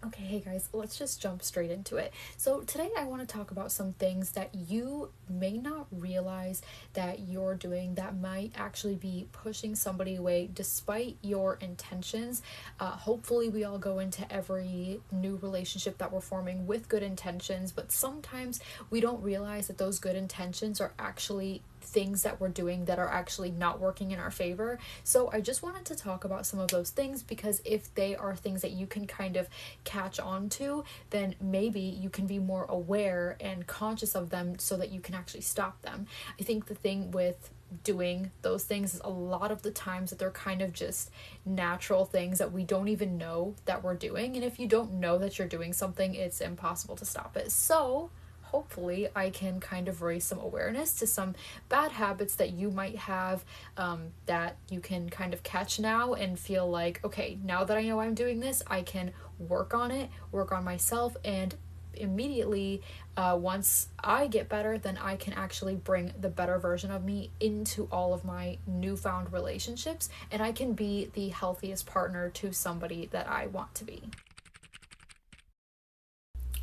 Okay, hey guys, let's just jump straight into it. So, today I want to talk about some things that you may not realize that you're doing that might actually be pushing somebody away despite your intentions. Hopefully, we all go into every new relationship that we're forming with good intentions, but sometimes we don't realize that those good intentions are actually things that we're doing that are actually not working in our favor. So I just wanted to talk about some of those things because if they are things that you can kind of catch on to, then maybe you can be more aware and conscious of them so that you can actually stop them. I think the thing with doing those things is a lot of the times that they're kind of just natural things that we don't even know that we're doing, and if you don't know that you're doing something, it's impossible to stop it. So hopefully I can kind of raise some awareness to some bad habits that you might have, that you can kind of catch now and feel like, okay, now that I know I'm doing this, I can work on it, work on myself, and immediately, once I get better, then I can actually bring the better version of me into all of my newfound relationships, and I can be the healthiest partner to somebody that I want to be.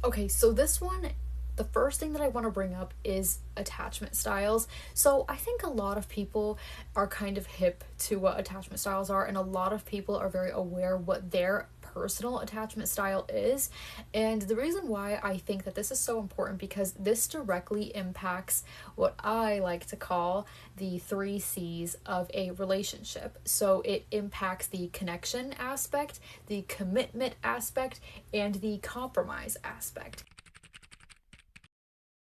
Okay, so this one, the first thing that I want to bring up is attachment styles. So I think a lot of people are kind of hip to what attachment styles are, and a lot of people are very aware what their personal attachment style is. And the reason why I think that this is so important because this directly impacts what I like to call the three C's of a relationship. So it impacts the connection aspect, the commitment aspect, and the compromise aspect.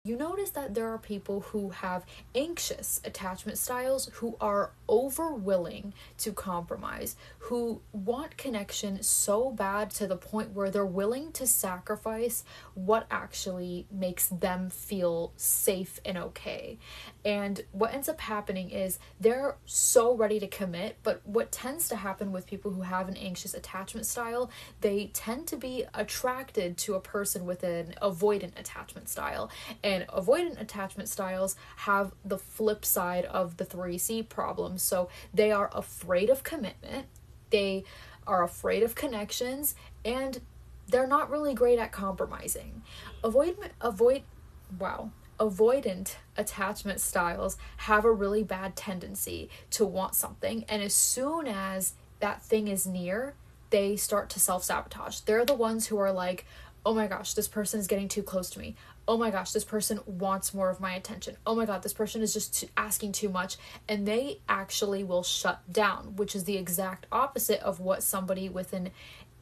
You notice that there are people who have anxious attachment styles who are over willing to compromise, who want connection so bad to the point where they're willing to sacrifice what actually makes them feel safe and okay. And what ends up happening is they're so ready to commit, but what tends to happen with people who have an anxious attachment style, they tend to be attracted to a person with an avoidant attachment style. And avoidant attachment styles have the flip side of the 3C problem. So they are afraid of commitment, they are afraid of connections, and they're not really great at compromising. Avoidant attachment styles have a really bad tendency to want something, and as soon as that thing is near, they start to self-sabotage. They're the ones who are like, oh my gosh, this person is getting too close to me. Oh my gosh, this person wants more of my attention. Oh my god, this person is just asking too much. And they actually will shut down, which is the exact opposite of what somebody with an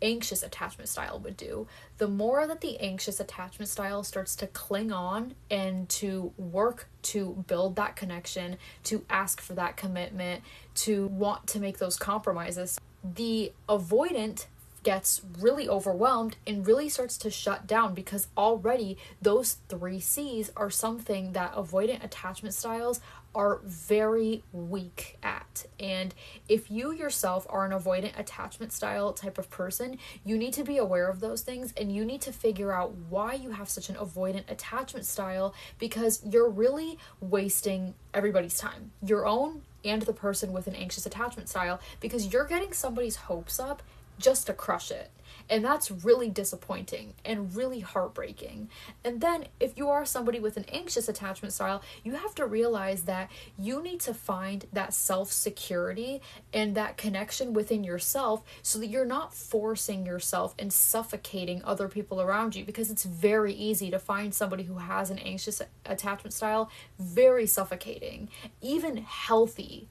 anxious attachment style would do. The more that the anxious attachment style starts to cling on and to work to build that connection, to ask for that commitment, to want to make those compromises, the avoidant gets really overwhelmed and really starts to shut down because already those three C's are something that avoidant attachment styles are very weak at. And if you yourself are an avoidant attachment style type of person, you need to be aware of those things and you need to figure out why you have such an avoidant attachment style, because you're really wasting everybody's time, your own and the person with an anxious attachment style, because you're getting somebody's hopes up just to crush it. And that's really disappointing and really heartbreaking. And then if you are somebody with an anxious attachment style, you have to realize that you need to find that self-security and that connection within yourself so that you're not forcing yourself and suffocating other people around you, because it's very easy to find somebody who has an anxious attachment style very suffocating. Even healthy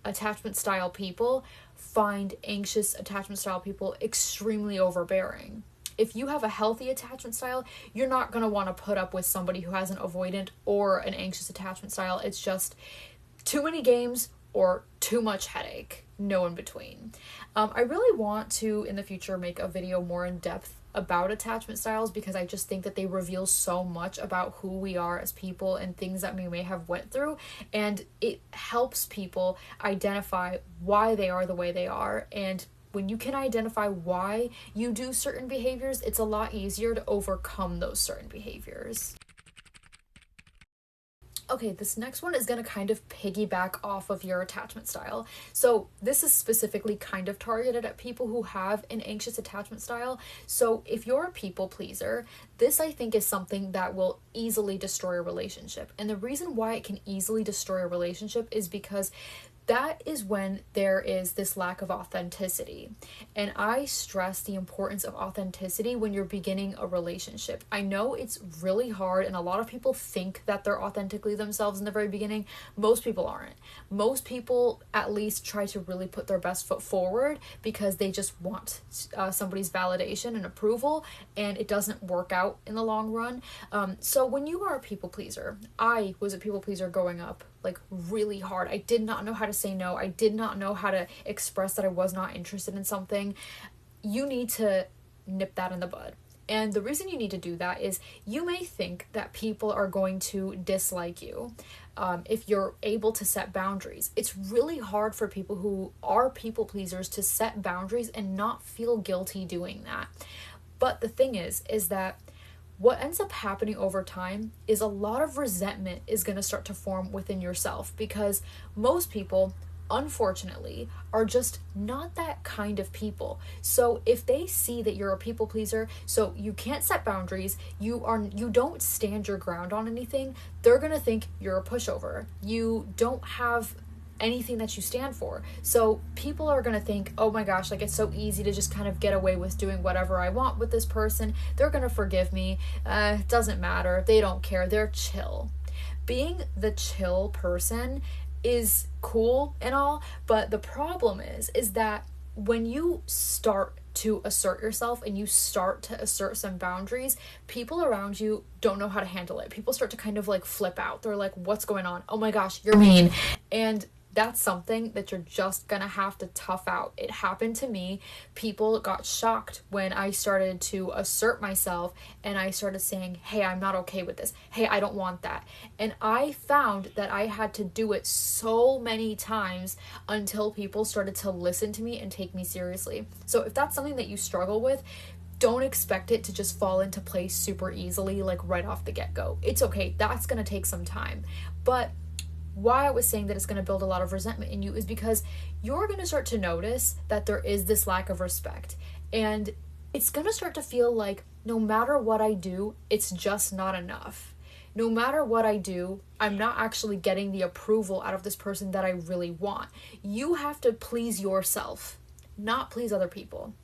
attachment style people find anxious attachment style people extremely overbearing. If you have a healthy attachment style, you're not going to want to put up with somebody who has an avoidant or an anxious attachment style. It's just too many games or too much headache, no in between. I really want to in the future make a video more in depth about attachment styles, because I just think that they reveal so much about who we are as people and things that we may have went through, and it helps people identify why they are the way they are. And when you can identify why you do certain behaviors, it's a lot easier to overcome those certain behaviors. Okay, this next one is going to kind of piggyback off of your attachment style. So this is specifically kind of targeted at people who have an anxious attachment style. So if you're a people pleaser, this I think is something that will easily destroy a relationship. And the reason why it can easily destroy a relationship is because that is when there is this lack of authenticity. And I stress the importance of authenticity when you're beginning a relationship. I know it's really hard, and a lot of people think that they're authentically themselves in the very beginning. Most people aren't. Most people at least try to really put their best foot forward because they just want somebody's validation and approval, and it doesn't work out in the long run. So when you are a people pleaser, I was a people pleaser growing up, like really hard. I did not know how to say no. I did not know how to express that I was not interested in something. You need to nip that in the bud. And the reason you need to do that is you may think that people are going to dislike you if you're able to set boundaries. It's really hard for people who are people pleasers to set boundaries and not feel guilty doing that. But the thing is that what ends up happening over time is a lot of resentment is going to start to form within yourself, because most people, unfortunately, are just not that kind of people. So if they see that you're a people pleaser, so you can't set boundaries, you don't stand your ground on anything, they're going to think you're a pushover. You don't have anything that you stand for. So people are going to think, oh my gosh, like it's so easy to just kind of get away with doing whatever I want with this person. They're going to forgive me. It doesn't matter. They don't care. They're chill. Being the chill person is cool and all, but the problem is that when you start to assert yourself and you start to assert some boundaries, people around you don't know how to handle it. People start to kind of like flip out. They're like, what's going on? Oh my gosh, you're mean. And that's something that you're just gonna have to tough out. It happened to me. People got shocked when I started to assert myself and I started saying, hey, I'm not okay with this. Hey, I don't want that. And I found that I had to do it so many times until people started to listen to me and take me seriously. So if that's something that you struggle with, don't expect it to just fall into place super easily, like right off the get-go. It's okay. That's gonna take some time. But why I was saying that it's going to build a lot of resentment in you is because you're going to start to notice that there is this lack of respect, and it's going to start to feel like no matter what I do, it's just not enough. No matter what I do, I'm not actually getting the approval out of this person that I really want. You have to please yourself, not please other people.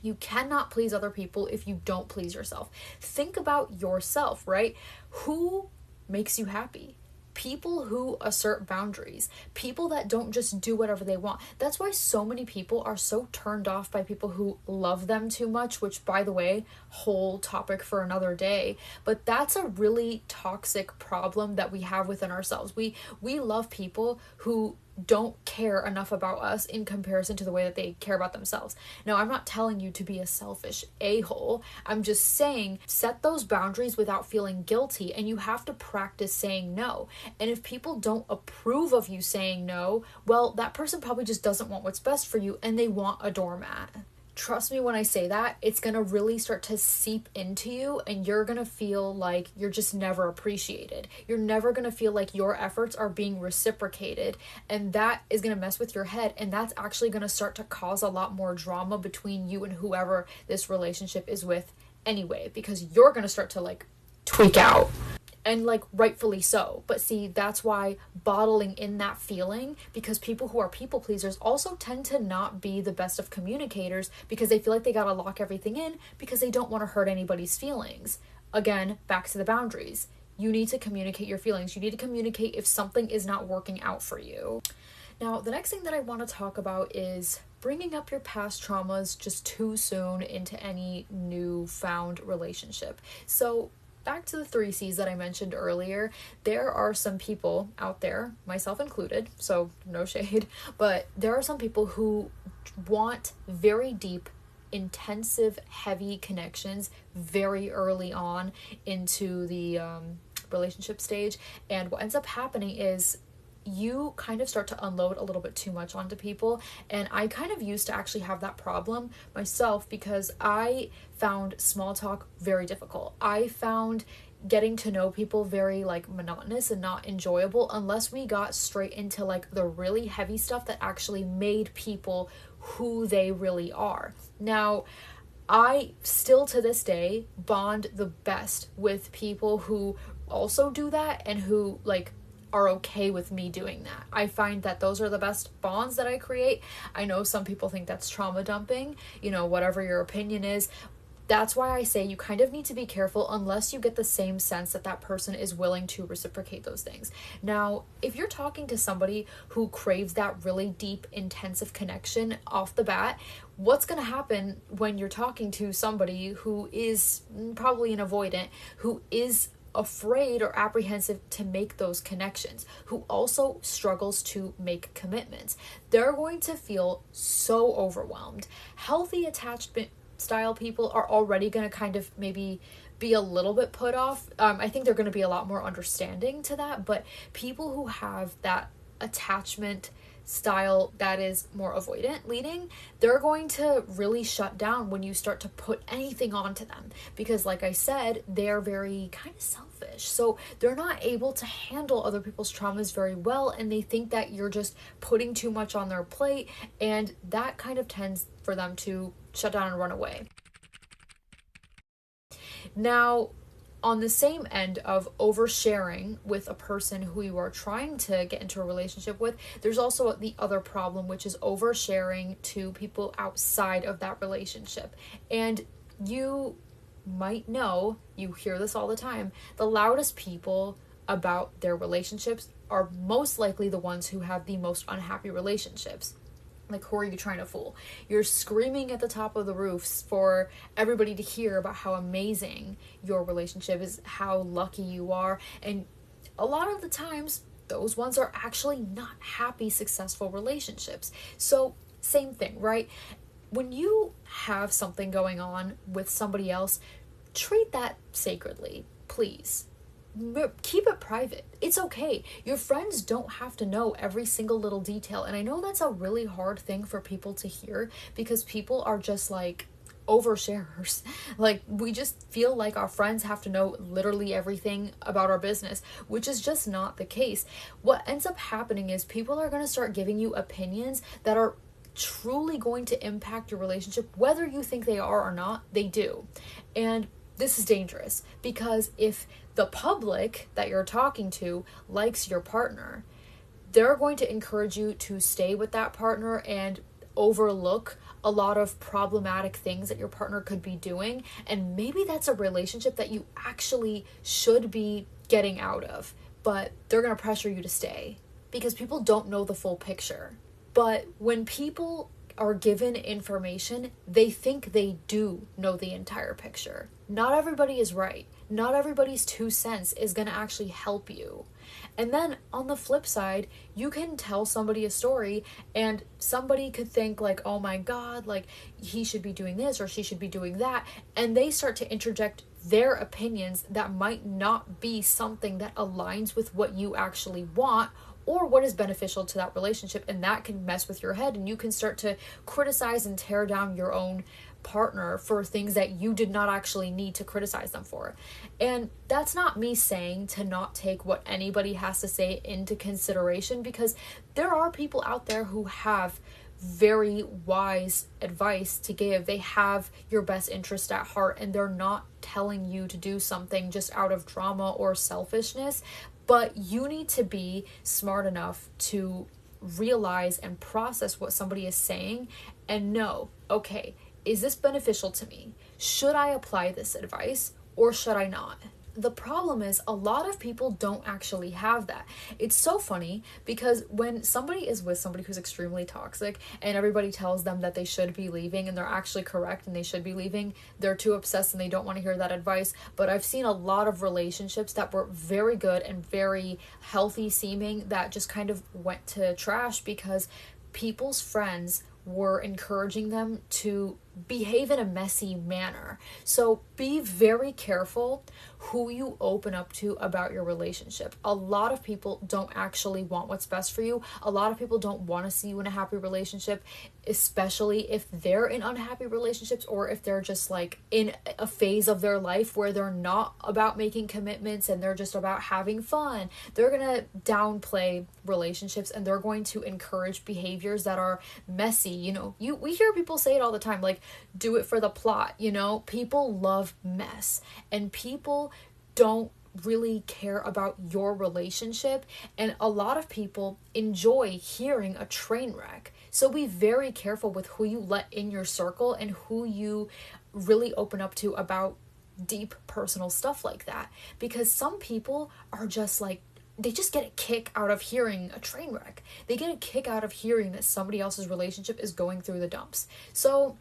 You cannot please other people if you don't please yourself. Think about yourself, right? Who makes you happy? People who assert boundaries, people that don't just do whatever they want. That's why so many people are so turned off by people who love them too much, which, by the way, whole topic for another day. But that's a really toxic problem that we have within ourselves. We love people who don't care enough about us in comparison to the way that they care about themselves. Now, I'm not telling you to be a selfish a-hole. I'm just saying set those boundaries without feeling guilty, and you have to practice saying no. And if people don't approve of you saying no, well, that person probably just doesn't want what's best for you, and they want a doormat. Trust me when I say that, it's going to really start to seep into you, and you're going to feel like you're just never appreciated. You're never going to feel like your efforts are being reciprocated, and that is going to mess with your head, and that's actually going to start to cause a lot more drama between you and whoever this relationship is with anyway, because you're going to start to like tweak out. And like rightfully so. But see, that's why bottling in that feeling, because people who are people pleasers also tend to not be the best of communicators because they feel like they gotta lock everything in because they don't want to hurt anybody's feelings. Again, back to the boundaries. You need to communicate your feelings. You need to communicate if something is not working out for you. Now, the next thing that I want to talk about is bringing up your past traumas just too soon into any newfound relationship. So back to the 3 C's that I mentioned earlier, there are some people out there, myself included, so no shade, but there are some people who want very deep, intensive, heavy connections very early on into the relationship stage. And what ends up happening is you kind of start to unload a little bit too much onto people. And I kind of used to actually have that problem myself because I found small talk very difficult. I found getting to know people very like monotonous and not enjoyable unless we got straight into like the really heavy stuff that actually made people who they really are. Now, I still to this day bond the best with people who also do that and who like are okay with me doing that. I find that those are the best bonds that I create. I know some people think that's trauma dumping, whatever your opinion is. That's why I say you kind of need to be careful unless you get the same sense that that person is willing to reciprocate those things. Now, if you're talking to somebody who craves that really deep, intensive connection off the bat, what's going to happen when you're talking to somebody who is probably an avoidant, who is afraid or apprehensive to make those connections, who also struggles to make commitments? They're going to feel so overwhelmed. Healthy attachment style people are already going to kind of maybe be a little bit put off. I think they're going to be a lot more understanding to that, but people who have that attachment style that is more avoidant leaning, they're going to really shut down when you start to put anything onto them, because like I said, they're very kind of selfish, so they're not able to handle other people's traumas very well, and they think that you're just putting too much on their plate, and that kind of tends for them to shut down and run away. Now, on the same end of oversharing with a person who you are trying to get into a relationship with, there's also the other problem, which is oversharing to people outside of that relationship. And you might know, you hear this all the time, the loudest people about their relationships are most likely the ones who have the most unhappy relationships. Like, who are you trying to fool? You're screaming at the top of the roofs for everybody to hear about how amazing your relationship is, how lucky you are. And a lot of the times, those ones are actually not happy, successful relationships. So, same thing, right? When you have something going on with somebody else, treat that sacredly, please. Keep it private. It's okay. Your friends don't have to know every single little detail. And I know that's a really hard thing for people to hear, because people are just like oversharers. Like, we just feel like our friends have to know literally everything about our business, which is just not the case. What ends up happening is people are going to start giving you opinions that are truly going to impact your relationship, whether you think they are or not. They do. And this is dangerous, because if the public that you're talking to likes your partner, they're going to encourage you to stay with that partner and overlook a lot of problematic things that your partner could be doing. And maybe that's a relationship that you actually should be getting out of, but they're going to pressure you to stay because people don't know the full picture. But when people are given information, they think they do know the entire picture. Not everybody is right. Not everybody's 2 cents is going to actually help you. And then on the flip side, you can tell somebody a story and somebody could think like, oh my God, like he should be doing this or she should be doing that. And they start to interject their opinions that might not be something that aligns with what you actually want or what is beneficial to that relationship. And that can mess with your head, and you can start to criticize and tear down your own partner for things that you did not actually need to criticize them for. And that's not me saying to not take what anybody has to say into consideration, because there are people out there who have very wise advice to give. They have your best interest at heart, and they're not telling you to do something just out of drama or selfishness. But you need to be smart enough to realize and process what somebody is saying and know, okay, is this beneficial to me? Should I apply this advice or should I not? The problem is a lot of people don't actually have that. It's so funny because when somebody is with somebody who's extremely toxic and everybody tells them that they should be leaving and they're actually correct and they should be leaving, they're too obsessed and they don't want to hear that advice. But I've seen a lot of relationships that were very good and very healthy seeming that just kind of went to trash because people's friends were encouraging them to behave in a messy manner. So be very careful who you open up to about your relationship. A lot of people don't actually want what's best for you. A lot of people don't want to see you in a happy relationship. especially if they're in unhappy relationships, or if they're just like in a phase of their life where they're not about making commitments and they're just about having fun. They're gonna downplay relationships, and they're going to encourage behaviors that are messy. We hear people say it all the time, like, do it for the plot. People love mess, and people don't really care about your relationship, and a lot of people enjoy hearing a train wreck. So be very careful with who you let in your circle and who you really open up to about deep personal stuff like that, because some people are just like, they just get a kick out of hearing a train wreck. They get a kick out of hearing that somebody else's relationship is going through the dumps. So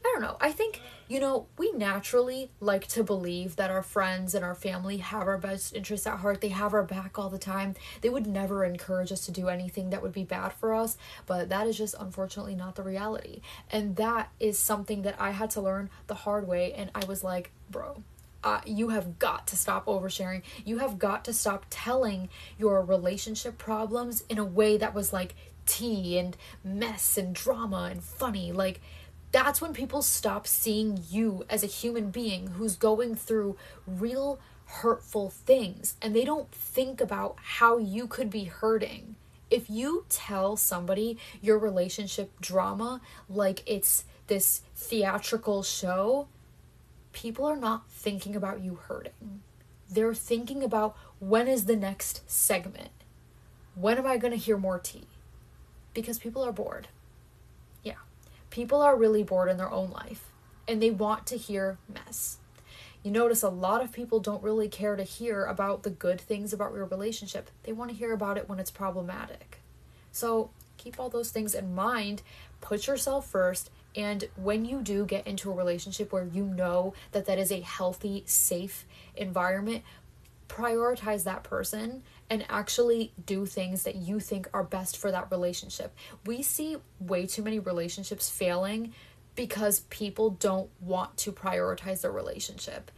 I don't know. I think, we naturally like to believe that our friends and our family have our best interests at heart. They have our back all the time. They would never encourage us to do anything that would be bad for us, but that is just unfortunately not the reality. And that is something that I had to learn the hard way, and I was like, bro, you have got to stop oversharing. You have got to stop telling your relationship problems in a way that was like tea and mess and drama and funny. Like, that's when people stop seeing you as a human being who's going through real hurtful things, and they don't think about how you could be hurting. If you tell somebody your relationship drama like it's this theatrical show, people are not thinking about you hurting. They're thinking about, when is the next segment? When am I going to hear more tea? Because people are bored. Yeah. People are really bored in their own life, and they want to hear mess. You notice a lot of people don't really care to hear about the good things about your relationship. They want to hear about it when it's problematic. So keep all those things in mind. Put yourself first. And when you do get into a relationship where you know that that is a healthy, safe environment, prioritize that person and actually do things that you think are best for that relationship. We see way too many relationships failing because people don't want to prioritize their relationship.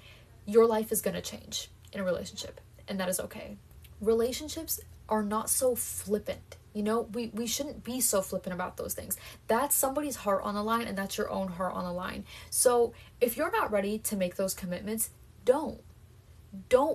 Your life is going to change in a relationship, and that is okay. Relationships are not so flippant. We shouldn't be so flippant about those things. That's somebody's heart on the line, and that's your own heart on the line. So if you're not ready to make those commitments, don't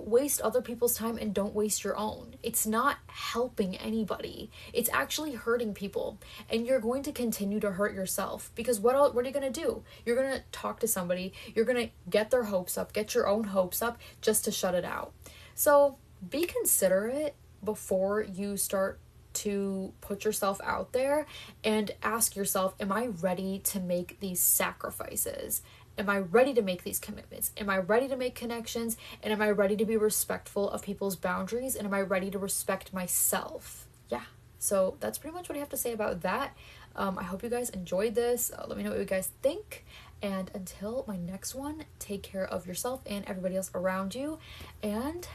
waste other people's time, and don't waste your own. It's not helping anybody. It's actually hurting people, and you're going to continue to hurt yourself, because what are you going to do? You're going to talk to somebody, you're going to get their hopes up, get your own hopes up just to shut it out. So be considerate before you start to put yourself out there, and ask yourself, am I ready to make these sacrifices? Am I ready to make these commitments? Am I ready to make connections? And am I ready to be respectful of people's boundaries? And am I ready to respect myself? Yeah. So that's pretty much what I have to say about that. I hope you guys enjoyed this. Let me know what you guys think. And until my next one, take care of yourself and everybody else around you. And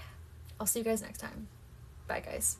I'll see you guys next time. Bye, guys.